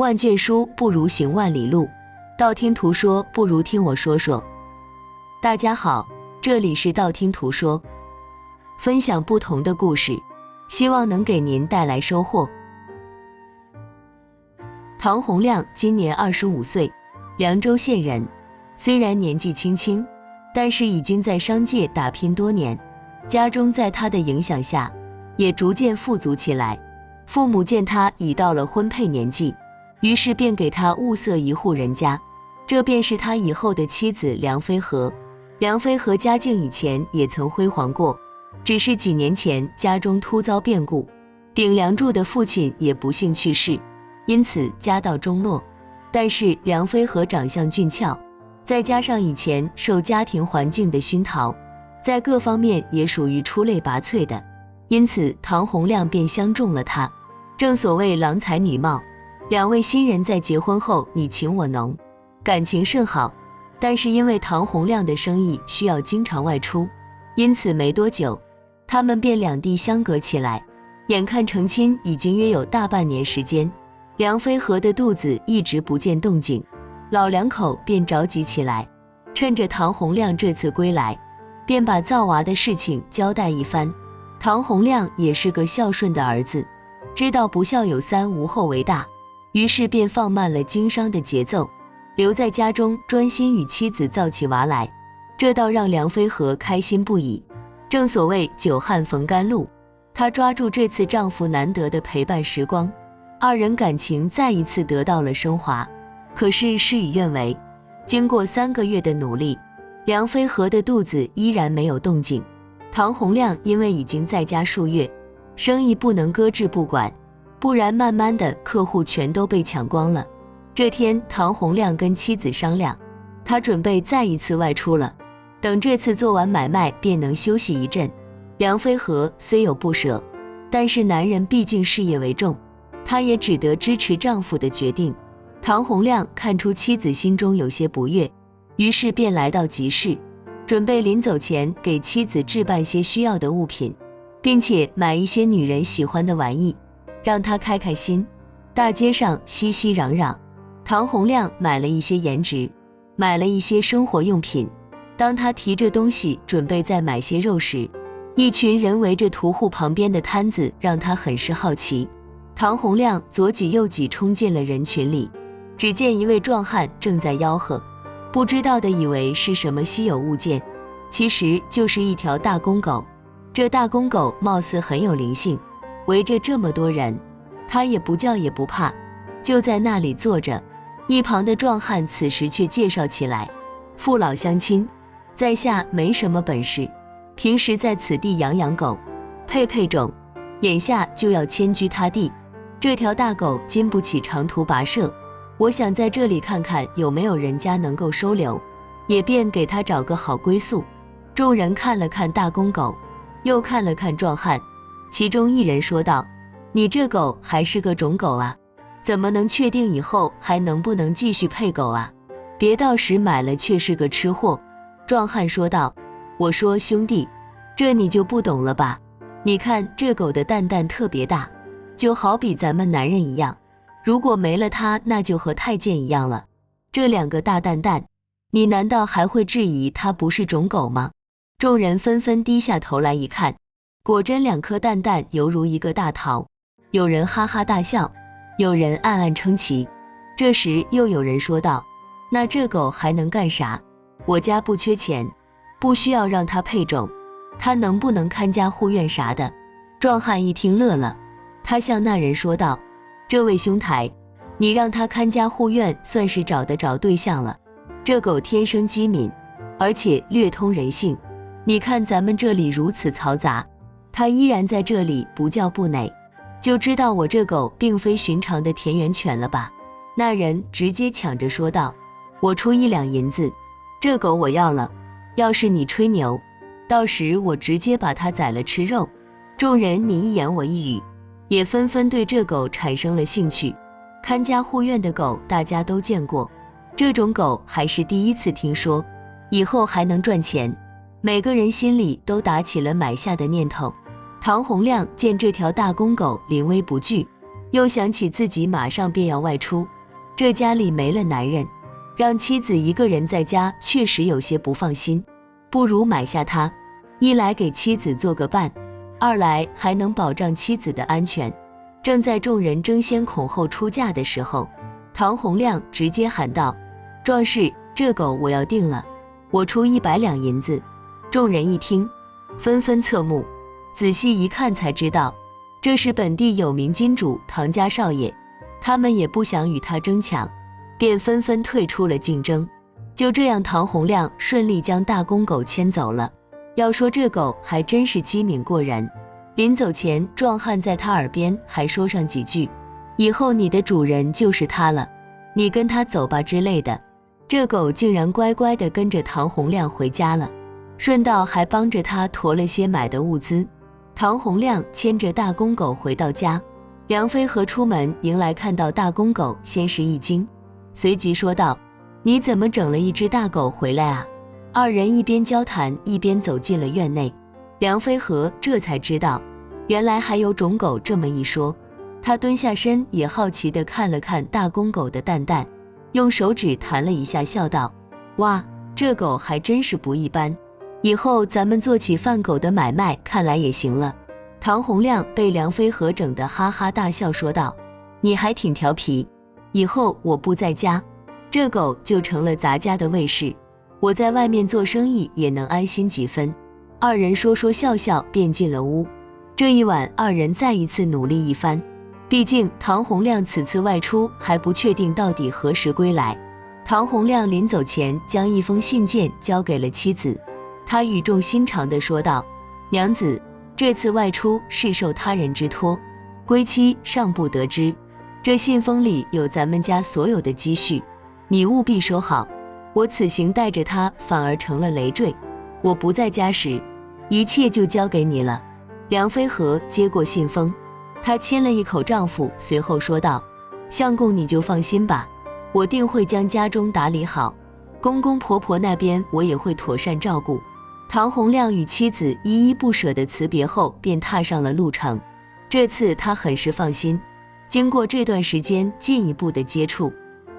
万卷书不如行万里路，道听途说不如听我说说。大家好，这里是道听途说，分享不同的故事，希望能给您带来收获。唐洪亮今年25岁，凉州县人。虽然年纪轻轻，但是已经在商界打拼多年，家中在他的影响下也逐渐富足起来。父母见他已到了婚配年纪，于是便给他物色一户人家，这便是他以后的妻子梁飞和。梁飞和家境以前也曾辉煌过，只是几年前家中突遭变故，顶梁柱的父亲也不幸去世，因此家道中落。但是梁飞和长相俊俏，再加上以前受家庭环境的熏陶，在各方面也属于出类拔萃的，因此唐洪亮便相中了他。正所谓郎才女貌，两位新人在结婚后你情我浓，感情甚好。但是因为唐洪亮的生意需要经常外出，因此没多久他们便两地相隔起来。眼看成亲已经约有大半年时间，梁飞和的肚子一直不见动静，老两口便着急起来。趁着唐洪亮这次归来，便把造娃的事情交代一番。唐洪亮也是个孝顺的儿子，知道不孝有三，无后为大，于是便放慢了经商的节奏，留在家中专心与妻子造起娃来，这倒让梁飞和开心不已。正所谓久旱逢甘露，她抓住这次丈夫难得的陪伴时光，二人感情再一次得到了升华。可是事与愿违，经过3个月的努力，梁飞和的肚子依然没有动静。唐洪亮因为已经在家数月，生意不能搁置不管，不然慢慢的客户全都被抢光了。这天唐洪亮跟妻子商量，他准备再一次外出了，等这次做完买卖便能休息一阵。梁飞和虽有不舍，但是男人毕竟事业为重，她也只得支持丈夫的决定。唐洪亮看出妻子心中有些不悦，于是便来到集市，准备临走前给妻子置办些需要的物品，并且买一些女人喜欢的玩意，让她开开心。大街上熙熙攘攘，唐洪亮买了一些颜值，买了一些生活用品。当他提着东西准备再买些肉时，一群人围着屠户旁边的摊子，让他很是好奇。唐洪亮左挤右挤冲进了人群里，只见一位壮汉正在吆喝，不知道的以为是什么稀有物件，其实就是一条大公狗。这大公狗貌似很有灵性，围着这么多人，它也不叫也不怕，就在那里坐着。一旁的壮汉此时却介绍起来，父老乡亲，在下没什么本事，平时在此地养狗，配种，眼下就要迁居他地。这条大狗经不起长途跋涉，我想在这里看看有没有人家能够收留，也便给他找个好归宿。众人看了看大公狗，又看了看壮汉，其中一人说道，你这狗还是个种狗啊，怎么能确定以后还能不能继续配狗啊？别到时买了却是个吃货。壮汉说道，我说兄弟，这你就不懂了吧，你看这狗的蛋蛋特别大，就好比咱们男人一样，如果没了它那就和太监一样了。这2个大蛋蛋，你难道还会质疑它不是种狗吗？众人纷纷低下头来一看，果真2颗蛋蛋犹如一个大桃，有人哈哈大笑，有人暗暗称奇。这时又有人说道，那这狗还能干啥？我家不缺钱，不需要让它配种，它能不能看家护院啥的？壮汉一听乐了，他向那人说道，这位兄台，你让它看家护院算是找得着对象了。这狗天生机敏，而且略通人性，你看咱们这里如此嘈杂，它依然在这里不叫不馁，就知道我这狗并非寻常的田园犬了吧？那人直接抢着说道，我出1两银子，这狗我要了，要是你吹牛，到时我直接把它宰了吃肉。众人你一言我一语，也纷纷对这狗产生了兴趣。看家护院的狗大家都见过，这种狗还是第一次听说，以后还能赚钱，每个人心里都打起了买下的念头。唐洪亮见这条大公狗临危不惧，又想起自己马上便要外出，这家里没了男人，让妻子一个人在家确实有些不放心，不如买下它，一来给妻子做个伴，二来还能保障妻子的安全。正在众人争先恐后出价的时候，唐洪亮直接喊道：壮士，这狗我要定了，我出100两银子。众人一听，纷纷侧目，仔细一看才知道，这是本地有名金主唐家少爷，他们也不想与他争抢，便纷纷退出了竞争。就这样，唐洪亮顺利将大公狗牵走了。要说这狗还真是机敏过人，临走前，壮汉在他耳边还说上几句：以后你的主人就是他了，你跟他走吧之类的。这狗竟然乖乖地跟着唐洪亮回家了，顺道还帮着他驮了些买的物资。唐洪亮牵着大公狗回到家，梁飞和出门迎来，看到大公狗，先是一惊，随即说道：你怎么整了一只大狗回来啊？二人一边交谈一边走进了院内，梁飞和这才知道，原来还有种狗这么一说。他蹲下身，也好奇地看了看大公狗的蛋蛋，用手指弹了一下，笑道：哇，这狗还真是不一般，以后咱们做起贩狗的买卖看来也行了。唐洪亮被梁飞和整得哈哈大笑，说道：你还挺调皮，以后我不在家，这狗就成了咱家的卫士，我在外面做生意也能安心几分。二人说说笑笑便进了屋。这一晚，二人再一次努力一番，毕竟唐洪亮此次外出还不确定到底何时归来。唐洪亮临走前将一封信件交给了妻子，他语重心长地说道：娘子，这次外出是受他人之托，归期尚不得知，这信封里有咱们家所有的积蓄，你务必收好，我此行带着他反而成了累赘，我不在家时，一切就交给你了。梁飞和接过信封，她亲了一口丈夫，随后说道：相公你就放心吧，我定会将家中打理好，公公婆婆那边我也会妥善照顾。唐洪亮与妻子依依不舍的辞别后，便踏上了路程。这次他很是放心，经过这段时间进一步的接触，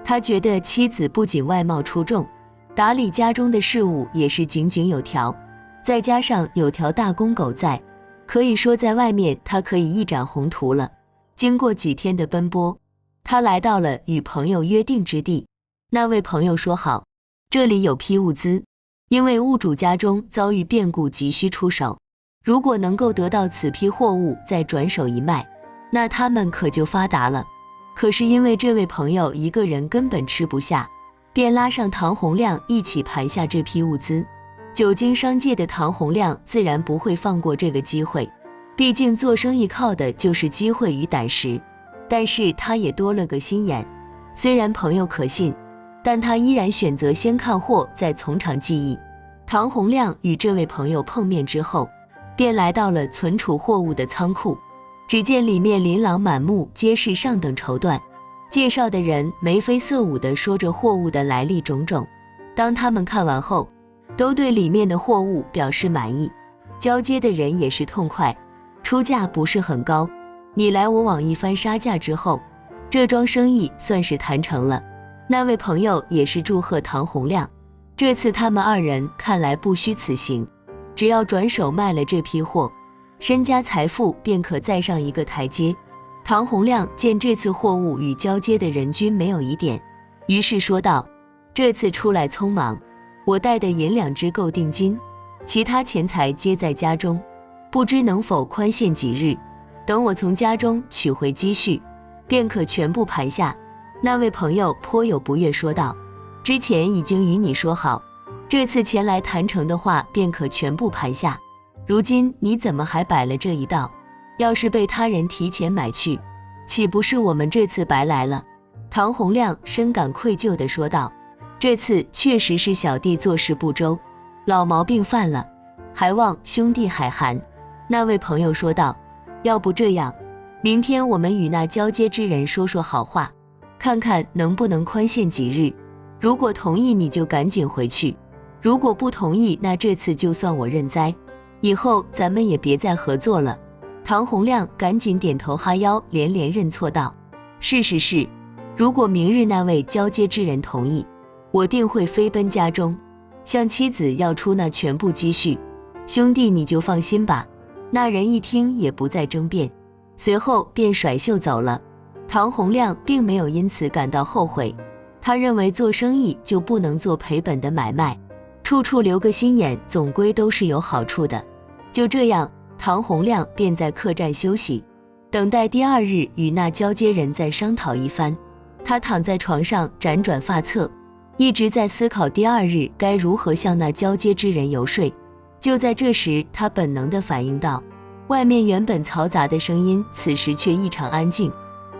他觉得妻子不仅外貌出众，打理家中的事务也是井井有条，再加上有条大公狗在，可以说在外面他可以一展宏图了。经过几天的奔波，他来到了与朋友约定之地。那位朋友说好，这里有批物资，因为物主家中遭遇变故，急需出手，如果能够得到此批货物再转手一卖，那他们可就发达了。可是因为这位朋友一个人根本吃不下，便拉上唐洪亮一起盘下这批物资。久经商界的唐洪亮自然不会放过这个机会，毕竟做生意靠的就是机会与胆识。但是他也多了个心眼，虽然朋友可信，但他依然选择先看货再从长计议。唐洪亮与这位朋友碰面之后，便来到了存储货物的仓库，只见里面琳琅满目，皆是上等绸缎。介绍的人眉飞色舞地说着货物的来历种种，当他们看完后，都对里面的货物表示满意。交接的人也是痛快，出价不是很高，你来我往一番杀价之后，这桩生意算是谈成了。那位朋友也是祝贺唐洪亮，这次他们二人看来不虚此行，只要转手卖了这批货，身家财富便可再上一个台阶。唐洪亮见这次货物与交接的人均没有疑点，于是说道：这次出来匆忙，我带的银2只够定金，其他钱财皆在家中，不知能否宽限几日，等我从家中取回积蓄，便可全部盘下。那位朋友颇有不悦，说道：之前已经与你说好，这次前来谈成的话便可全部盘下，如今你怎么还摆了这一道？要是被他人提前买去，岂不是我们这次白来了？唐洪亮深感愧疚地说道：这次确实是小弟做事不周，老毛病犯了，还望兄弟海涵。那位朋友说道：要不这样，明天我们与那交接之人说说好话，看看能不能宽限几日，如果同意你就赶紧回去，如果不同意，那这次就算我认栽，以后咱们也别再合作了。唐洪亮赶紧点头哈腰，连连认错道：是，如果明日那位交接之人同意，我定会飞奔家中，向妻子要出那全部积蓄。兄弟你就放心吧。那人一听也不再争辩，随后便甩袖走了。唐洪亮并没有因此感到后悔，他认为做生意就不能做赔本的买卖，处处留个心眼总归都是有好处的。就这样，唐洪亮便在客栈休息，等待第二日与那交接人再商讨一番。他躺在床上辗转发侧，一直在思考第二日该如何向那交接之人游说。就在这时，他本能地反应到，外面原本嘈杂的声音此时却异常安静。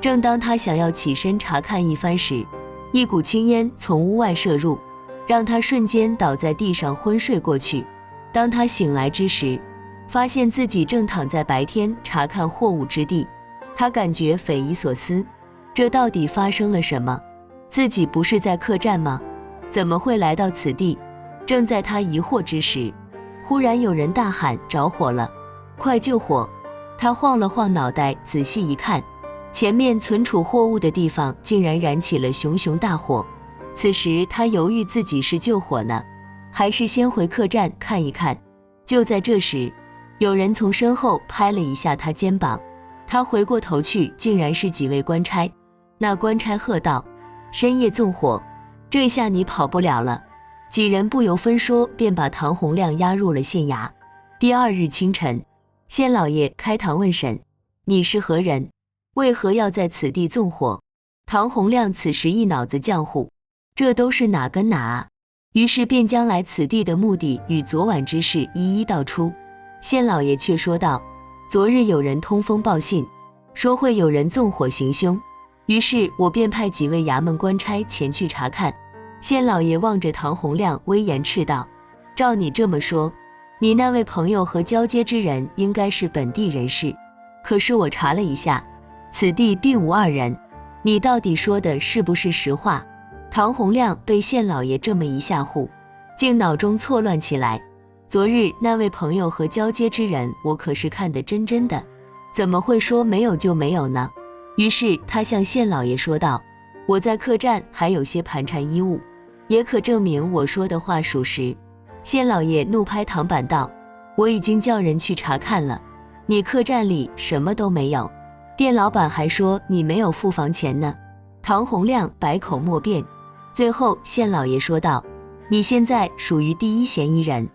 正当他想要起身查看一番时，一股青烟从屋外射入，让他瞬间倒在地上昏睡过去。当他醒来之时，发现自己正躺在白天查看货物之地，他感觉匪夷所思，这到底发生了什么？自己不是在客栈吗？怎么会来到此地？正在他疑惑之时，忽然有人大喊：着火了，快救火！他晃了晃脑袋，仔细一看，前面存储货物的地方竟然燃起了熊熊大火。此时他犹豫自己是救火呢，还是先回客栈看一看。就在这时，有人从身后拍了一下他肩膀，他回过头去，竟然是几位官差。那官差喝道：深夜纵火，这下你跑不了了。几人不由分说，便把唐洪亮押入了县衙。第二日清晨，县老爷开堂问审：你是何人？为何要在此地纵火？唐洪亮此时一脑子浆糊，这都是哪跟哪啊？于是便将来此地的目的与昨晚之事一一道出。县老爷却说道：昨日有人通风报信，说会有人纵火行凶，于是我便派几位衙门官差前去查看。县老爷望着唐洪亮威严斥道：照你这么说，你那位朋友和交接之人应该是本地人士，可是我查了一下，此地并无二人，你到底说的是不是实话？唐洪亮被县老爷这么一吓唬，竟脑中错乱起来。昨日那位朋友和交接之人，我可是看得真真的，怎么会说没有就没有呢？于是他向县老爷说道：我在客栈还有些盘缠衣物，也可证明我说的话属实。县老爷怒拍堂板道：我已经叫人去查看了，你客栈里什么都没有，店老板还说你没有付房钱呢。唐洪亮百口莫辩，最后县老爷说道：你现在属于第一嫌疑人，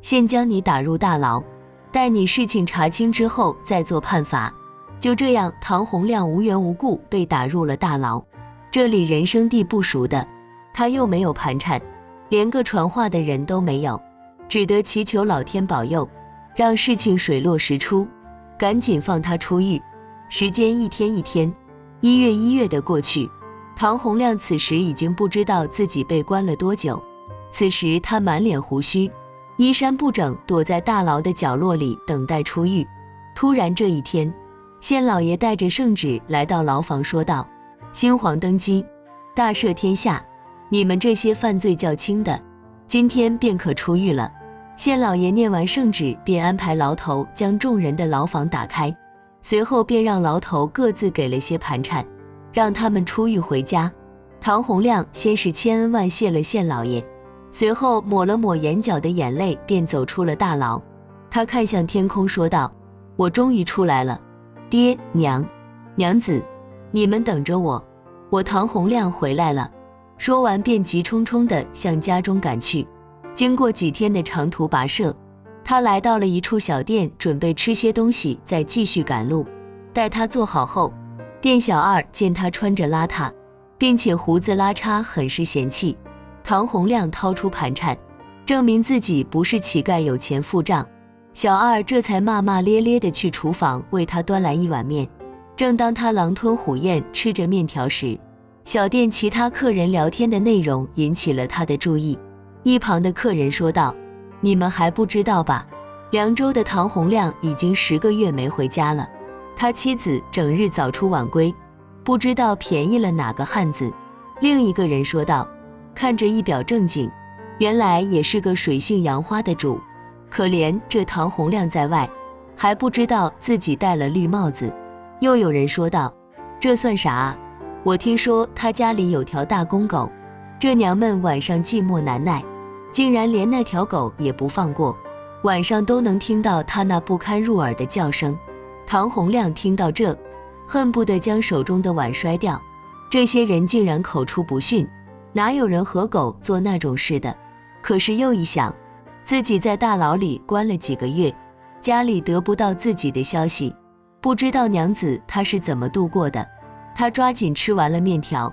现将你打入大牢，待你事情查清之后再做判罚。就这样，唐洪亮无缘无故被打入了大牢。这里人生地不熟的，他又没有盘缠，连个传话的人都没有，只得祈求老天保佑，让事情水落石出，赶紧放他出狱。时间一天一天，一月的过去，唐洪亮此时已经不知道自己被关了多久。此时他满脸胡须，衣衫不整，躲在大牢的角落里等待出狱。突然这一天，县老爷带着圣旨来到牢房，说道：新皇登基，大赦天下，你们这些犯罪较轻的，今天便可出狱了。县老爷念完圣旨，便安排牢头将众人的牢房打开，随后便让牢头各自给了些盘缠，让他们出狱回家。唐洪亮先是千恩万谢了县老爷，随后抹了抹眼角的眼泪，便走出了大牢。他看向天空说道：我终于出来了，爹娘娘子，你们等着我，我唐洪亮回来了。说完便急冲冲地向家中赶去。经过几天的长途跋涉，他来到了一处小店，准备吃些东西再继续赶路。待他坐好后，店小二见他穿着邋遢，并且胡子拉碴，很是嫌弃。唐洪亮掏出盘缠，证明自己不是乞丐，有钱付账。小二这才骂骂咧咧地去厨房为他端来一碗面。正当他狼吞虎咽吃着面条时，小店其他客人聊天的内容引起了他的注意。一旁的客人说道：你们还不知道吧，凉州的唐洪亮已经10个月没回家了，他妻子整日早出晚归，不知道便宜了哪个汉子。另一个人说道：看着一表正经，原来也是个水性杨花的主，可怜这唐洪亮在外还不知道自己戴了绿帽子。又有人说道，这算啥啊？我听说他家里有条大公狗，这娘们晚上寂寞难耐，竟然连那条狗也不放过，晚上都能听到他那不堪入耳的叫声。唐洪亮听到这，恨不得将手中的碗摔掉。这些人竟然口出不逊，哪有人和狗做那种事的？可是又一想，自己在大牢里关了几个月，家里得不到自己的消息，不知道娘子她是怎么度过的。他抓紧吃完了面条，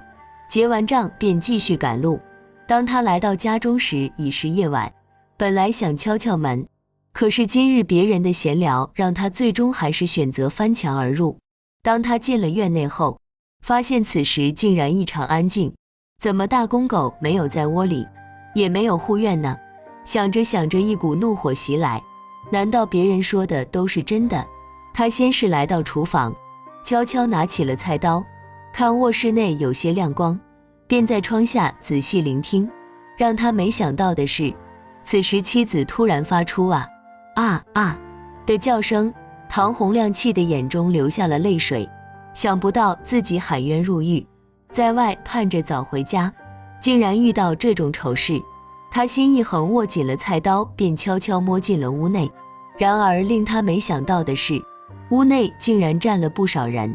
结完账便继续赶路。当他来到家中时，已是夜晚。本来想敲敲门，可是今日别人的闲聊让他最终还是选择翻墙而入。当他进了院内后，发现此时竟然异常安静，怎么大公狗没有在窝里，也没有护院呢？想着想着，一股怒火袭来，难道别人说的都是真的？他先是来到厨房，悄悄拿起了菜刀，看卧室内有些亮光，便在窗下仔细聆听。让他没想到的是，此时妻子突然发出啊啊啊的叫声。唐洪亮气得眼中流下了泪水，想不到自己喊冤入狱，在外盼着早回家，竟然遇到这种丑事。他心一横，握紧了菜刀，便悄悄摸进了屋内。然而令他没想到的是，屋内竟然站了不少人，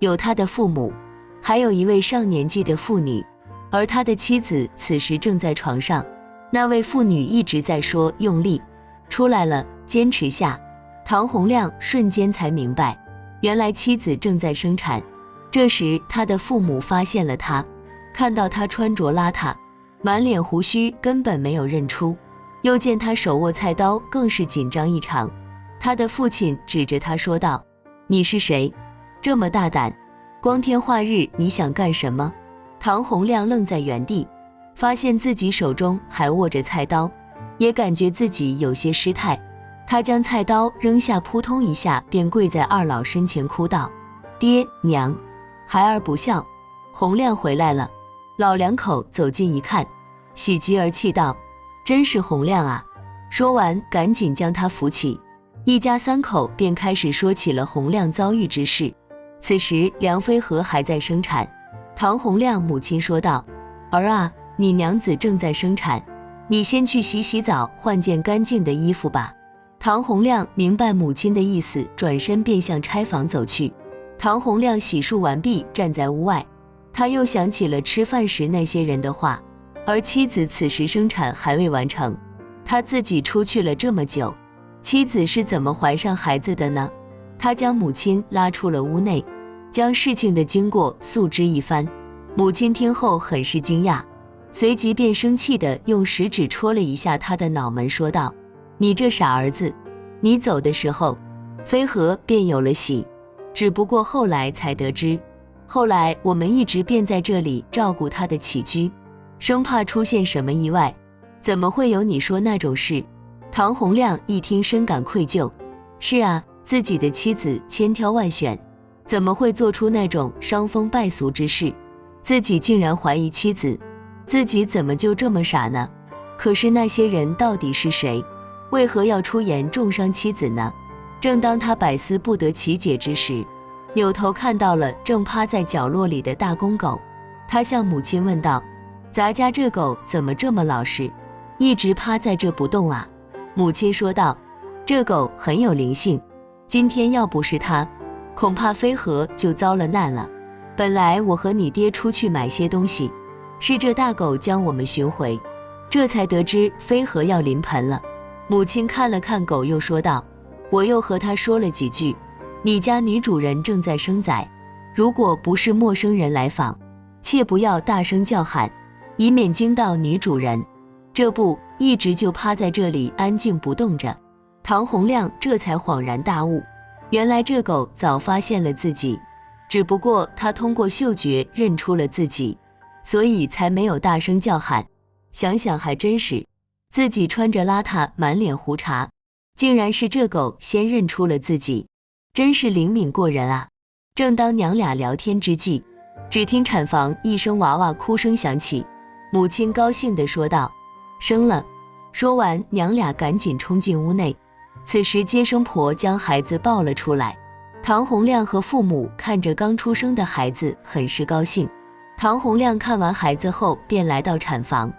有他的父母，还有一位上年纪的妇女，而他的妻子此时正在床上。那位妇女一直在说用力，出来了，坚持下。唐洪亮瞬间才明白，原来妻子正在生产。这时他的父母发现了他，看到他穿着邋遢，满脸胡须，根本没有认出，又见他手握菜刀，更是紧张异常。他的父亲指着他说道，你是谁？这么大胆，光天化日你想干什么？唐洪亮愣在原地，发现自己手中还握着菜刀，也感觉自己有些失态。他将菜刀扔下，扑通一下便跪在二老身前哭道，爹娘，孩儿不孝。洪亮回来了。老两口走近一看，喜极而泣道，真是洪亮啊。说完赶紧将他扶起，一家三口便开始说起了洪亮遭遇之事。此时梁飞和还在生产。唐洪亮母亲说道，儿啊，你娘子正在生产，你先去洗洗澡，换件干净的衣服吧。唐洪亮明白母亲的意思，转身便向差房走去。唐洪亮洗漱完毕，站在屋外，他又想起了吃饭时那些人的话，而妻子此时生产还未完成，他自己出去了这么久，妻子是怎么怀上孩子的呢？他将母亲拉出了屋内，将事情的经过诉之一番。母亲听后很是惊讶，随即便生气地用食指戳了一下他的脑门，说道，你这傻儿子，你走的时候，飞和便有了喜，只不过后来才得知，后来我们一直便在这里照顾他的起居，生怕出现什么意外，怎么会有你说那种事？唐洪亮一听深感愧疚，是啊，自己的妻子千挑万选，怎么会做出那种伤风败俗之事？自己竟然怀疑妻子，自己怎么就这么傻呢？可是那些人到底是谁？为何要出言重伤妻子呢？正当他百思不得其解之时，扭头看到了正趴在角落里的大公狗，他向母亲问道，咱家这狗怎么这么老实，一直趴在这不动啊？母亲说道，这狗很有灵性，今天要不是它，恐怕飞和就遭了难了。本来我和你爹出去买些东西，是这大狗将我们寻回，这才得知飞和要临盆了。母亲看了看狗，又说道，我又和他说了几句，你家女主人正在生崽，如果不是陌生人来访，切不要大声叫喊，以免惊到女主人。这不，一直就趴在这里安静不动着。唐洪亮这才恍然大悟，原来这狗早发现了自己，只不过他通过嗅觉认出了自己，所以才没有大声叫喊。想想还真是，自己穿着邋遢，满脸胡茬，竟然是这狗先认出了自己，真是灵敏过人啊。正当娘俩聊天之际，只听产房一声娃娃哭声响起，母亲高兴地说道，生了。说完，娘俩赶紧冲进屋内，此时接生婆将孩子抱了出来，唐洪亮和父母看着刚出生的孩子很是高兴。唐洪亮看完孩子后便来到产房，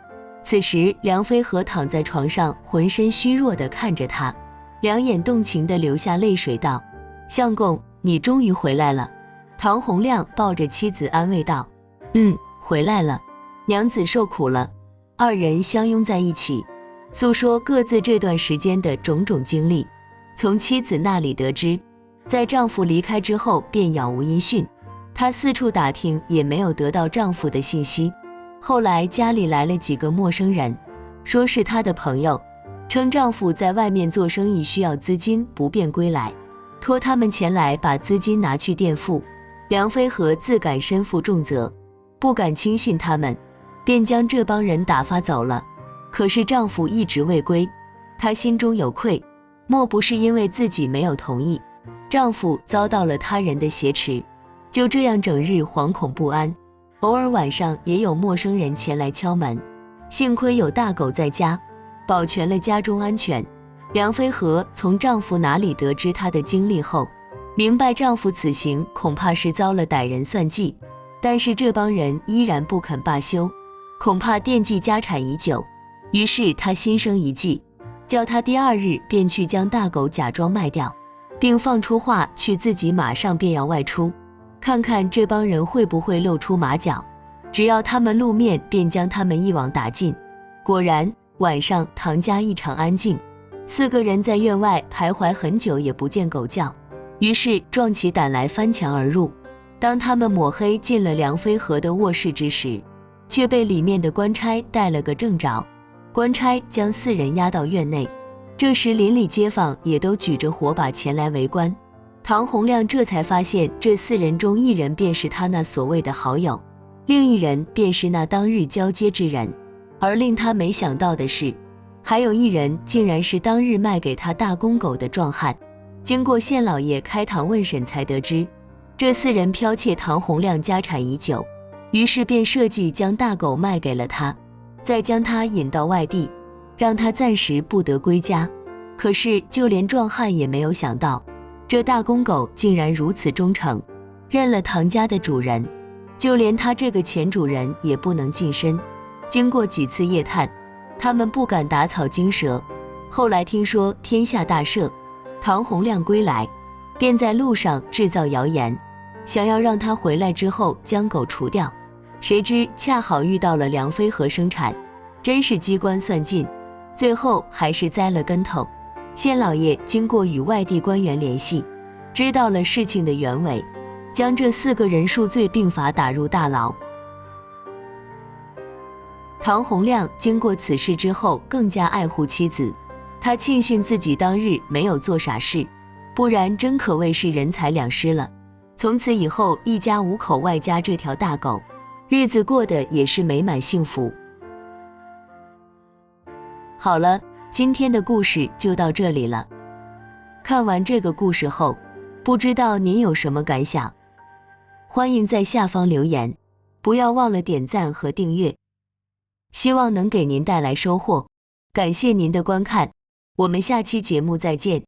此时梁飞和躺在床上浑身虚弱地看着他，两眼动情地流下泪水道：相公，你终于回来了。唐洪亮抱着妻子安慰道：回来了，娘子受苦了。二人相拥在一起，诉说各自这段时间的种种经历。从妻子那里得知，在丈夫离开之后便杳无音讯，她四处打听也没有得到丈夫的信息。后来家里来了几个陌生人，说是她的朋友，称丈夫在外面做生意需要资金不便归来，托他们前来把资金拿去垫付。梁飞和自感身负重责，不敢轻信他们，便将这帮人打发走了。可是丈夫一直未归，她心中有愧，莫不是因为自己没有同意，丈夫遭到了他人的挟持，就这样整日惶恐不安。偶尔晚上也有陌生人前来敲门，幸亏有大狗在家，保全了家中安全。梁飞和从丈夫那里得知她的经历后，明白丈夫此行恐怕是遭了歹人算计，但是这帮人依然不肯罢休，恐怕惦记家产已久。于是她心生一计，叫他第二日便去将大狗假装卖掉，并放出话去自己马上便要外出，看看这帮人会不会露出马脚，只要他们露面便将他们一网打尽。果然晚上唐家异常安静，四个人在院外徘徊很久也不见狗叫，于是壮起胆来翻墙而入。当他们抹黑进了梁飞和的卧室之时，却被里面的官差带了个正着。官差将四人押到院内，这时邻里街坊也都举着火把前来围观。唐洪亮这才发现，这四人中一人便是他那所谓的好友，另一人便是那当日交接之人。而令他没想到的是，还有一人竟然是当日卖给他大公狗的壮汉。经过县老爷开堂问审，才得知这四人剽窃唐洪亮家产已久，于是便设计将大狗卖给了他，再将他引到外地，让他暂时不得归家。可是就连壮汉也没有想到，这大公狗竟然如此忠诚，认了唐家的主人，就连他这个前主人也不能近身。经过几次夜探，他们不敢打草惊蛇。后来听说天下大赦，唐洪亮归来，便在路上制造谣言，想要让他回来之后将狗除掉。谁知恰好遇到了梁飞和生产，真是机关算尽，最后还是栽了跟头。县老爷经过与外地官员联系，知道了事情的原委，将这四个人数罪并罚，打入大牢。唐洪亮经过此事之后更加爱护妻子，他庆幸自己当日没有做傻事，不然真可谓是人财两失了。从此以后一家五口外加这条大狗，日子过得也是美满幸福。好了，今天的故事就到这里了。看完这个故事后，不知道您有什么感想？欢迎在下方留言，不要忘了点赞和订阅，希望能给您带来收获。感谢您的观看，我们下期节目再见。